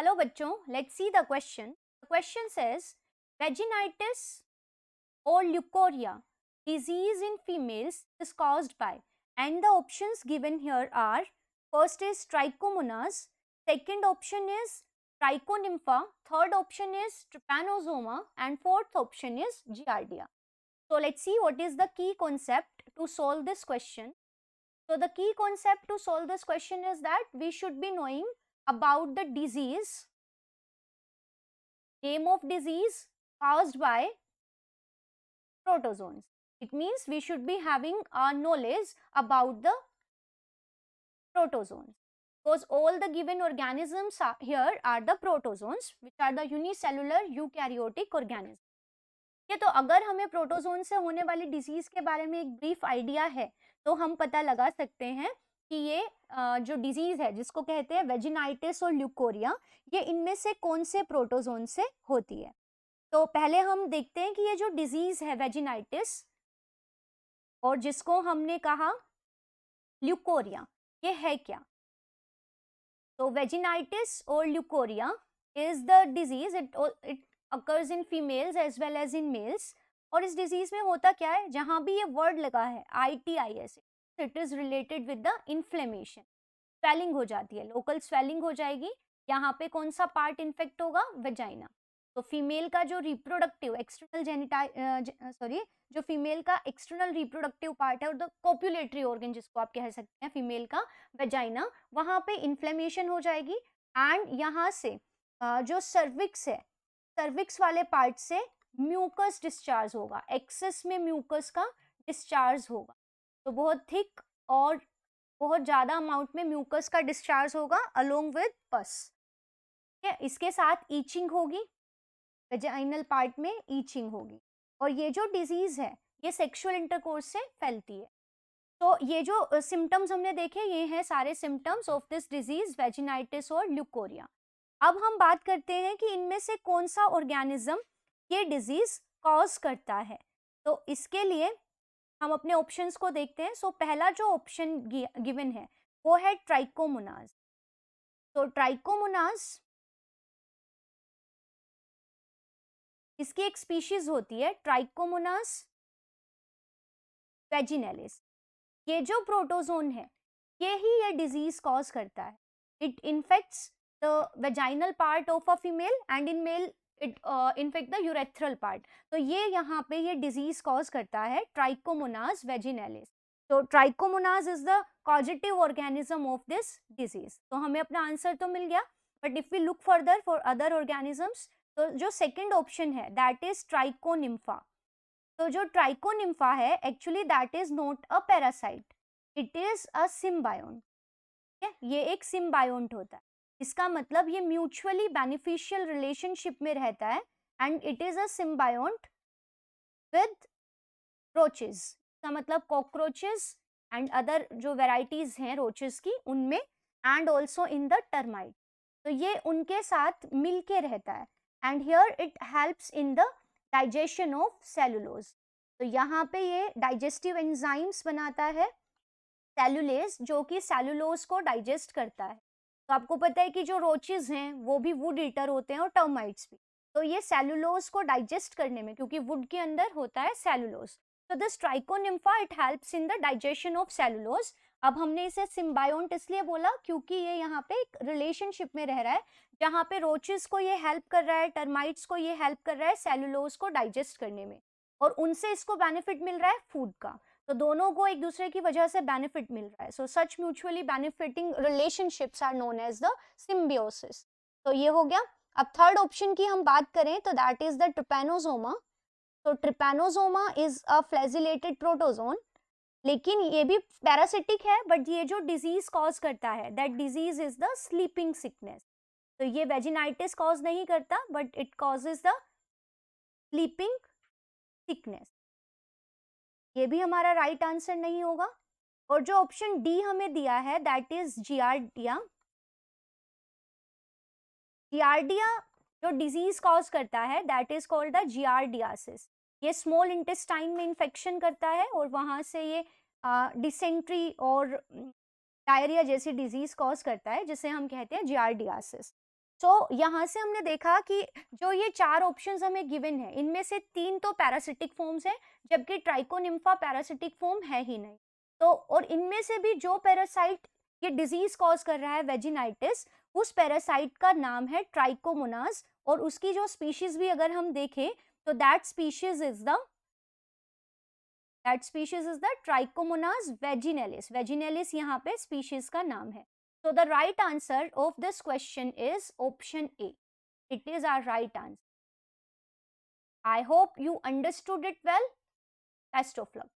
Hello बच्चों, let's see the question. The question says vaginitis or leukorrhea disease in females is caused by, and the options given here are: first is trichomonas, second option is trichonympha, third option is trypanosoma, and fourth option is giardia. So let's see what is the key concept to solve this question. So the key concept to solve this question is that we should be knowing about the disease, name of disease caused by protozoans. It means we should be having a knowledge about the protozoans, because all the given organisms here are the protozoans, which are the unicellular eukaryotic organisms. ये तो अगर हमें protozoan से होने वाली disease के बारे में एक ब्रीफ आइडिया है तो हम पता लगा सकते हैं कि ये जो डिजीज है जिसको कहते हैं वेजिनाइटिस और ल्यूकोरिया, ये इनमें से कौन से प्रोटोजोन से होती है. तो पहले हम देखते हैं कि ये जो डिजीज है वेजिनाइटिस और जिसको हमने कहा ल्यूकोरिया, ये है क्या. तो वेजिनाइटिस और leucorrhoea is the disease, it occurs in females as well as in males. और इस डिजीज में होता क्या है, जहां भी ये वर्ड लगा है ITIS, it is related with the inflammation. Swelling हो जाती है, लोकल स्वेलिंग हो जाएगी. यहाँ पे कौन सा पार्ट इन्फेक्ट होगा, वेजाइना. तो फीमेल का जो रिप्रोडक्टिव एक्सटर्नल जेनिटाइल जो फीमेल का एक्सटर्नल रिप्रोडक्टिव पार्ट है और द कोपुलेटरी ऑर्गन जिसको आप कह सकते हैं फीमेल का वेजाइना, वहां पे इन्फ्लेमेशन हो जाएगी. एंड यहाँ से जो सर्विक्स है, सर्विक्स वाले पार्ट से म्यूकस डिस्चार्ज होगा, एक्सेस में म्यूकस का डिस्चार्ज होगा. तो बहुत थिक और बहुत ज़्यादा अमाउंट में म्यूकस का डिस्चार्ज होगा अलोंग विद पस. इसके साथ ईचिंग होगी, वेजाइनल पार्ट में ईचिंग होगी. और ये जो डिजीज है ये सेक्सुअल इंटरकोर्स से फैलती है. तो ये जो सिम्टम्स हमने देखे, ये हैं सारे symptoms of this disease vaginitis और ल्यूकोरिया. अब हम बात करते हैं कि इनमें से कौन सा ऑर्गेनिज्म ये डिजीज कॉज करता है. तो इसके लिए हम अपने ऑप्शंस को देखते हैं. सो पहला जो ऑप्शन गिवन है वो है ट्राइकोमोनाज. तो ट्राइकोमोनाज इसकी एक स्पीशीज होती है ट्राइकोमोनास वेजिनैलिस. ये जो प्रोटोजोन है ये ही ये डिजीज कॉज करता है. It infects the vaginal part of a female and in male it infect the urethral part. तो ये यहाँ पे ये डिजीज कॉज करता है ट्राइकोमोनास वेजिनैलिस. तो trichomonas is the causative organism of this disease. तो हमें अपना आंसर तो मिल गया, but if we look further for other organisms, तो जो सेकंड ऑप्शन है दैट इज ट्राइकोनिम्फा. तो जो ट्राइकोनिम्फा है actually that is not a parasite, it is a symbion. ये एक सिम्बायोंट होता है. इसका मतलब ये म्यूचुअली बेनिफिशियल रिलेशनशिप में रहता है and it is a symbiont with roaches. इसका मतलब कॉकरोचेस एंड अदर जो वेराइटीज हैं रोचेस की उनमें, and also in the termite. तो ये उनके साथ मिलके रहता है and here it helps in the digestion of cellulose. तो यहाँ पे ये डाइजेस्टिव एंजाइम्स बनाता है सेलुलेज, जो कि सेलुलोज को डाइजेस्ट करता है. तो आपको पता है कि जो रोचेस हैं वो भी वुड ईटर होते हैं और टर्माइट्स भी. तो ये सेलुलोज को डाइजेस्ट करने में, क्योंकि वुड के अंदर होता है सेलुलोज, तो this Trichonympha it helps in the digestion of cellulose. अब हमने इसे सिम्बायोंट इसलिए बोला क्योंकि ये यहाँ पे एक रिलेशनशिप में रह रहा है जहाँ पे रोचेस को ये हेल्प कर रहा है, टर्माइट्स को ये हेल्प कर रहा है सेलुलोज को डाइजेस्ट करने में, और उनसे इसको बेनिफिट मिल रहा है फूड का. तो दोनों को एक दूसरे की वजह से बेनिफिट मिल रहा है. So such mutually benefiting relationships are known as the symbiosis. तो ये हो गया. अब थर्ड ऑप्शन की हम बात करें तो दैट इज द ट्रिपैनोसोमा. तो Trypanosoma is a flagellated protozoan, लेकिन ये भी पैरासिटिक है, बट ये जो डिजीज कॉज करता है that disease is the sleeping sickness. तो ये वेजिनाइटिस कॉज नहीं करता but it causes the sleeping sickness. ये भी हमारा राइट आंसर नहीं होगा. और जो ऑप्शन डी हमें दिया है दैट इज जियार्डिया. जियार्डिया जो डिजीज कॉज करता है that is called the giardiasis. ये स्मॉल इंटेस्टाइन में इन्फेक्शन करता है और वहाँ से ये डिसेंट्री और डायरिया जैसी डिजीज कॉज करता है जिसे हम कहते हैं जियार्डियासिस. सो यहाँ से हमने देखा कि जो ये 4 ऑप्शंस हमें गिवन है, इनमें से 3 तो पैरासिटिक फॉर्म्स हैं, जबकि ट्राइकोनिम्फा पैरासिटिक फॉर्म है ही नहीं। तो और इनमें से भी जो पैरासाइट ये डिजीज कॉज कर रहा है वेजिनाइटिस, उस पैरासाइट का नाम है ट्राइकोमोनास, और उसकी जो स्पीशीज भी अगर हम देखें तो that species is the trichomonas vaginalis. Vaginalis यहाँ पे स्पीशीज का नाम है। So the right answer of this question is option A. It is our right answer. I hope you understood it well. Best of luck.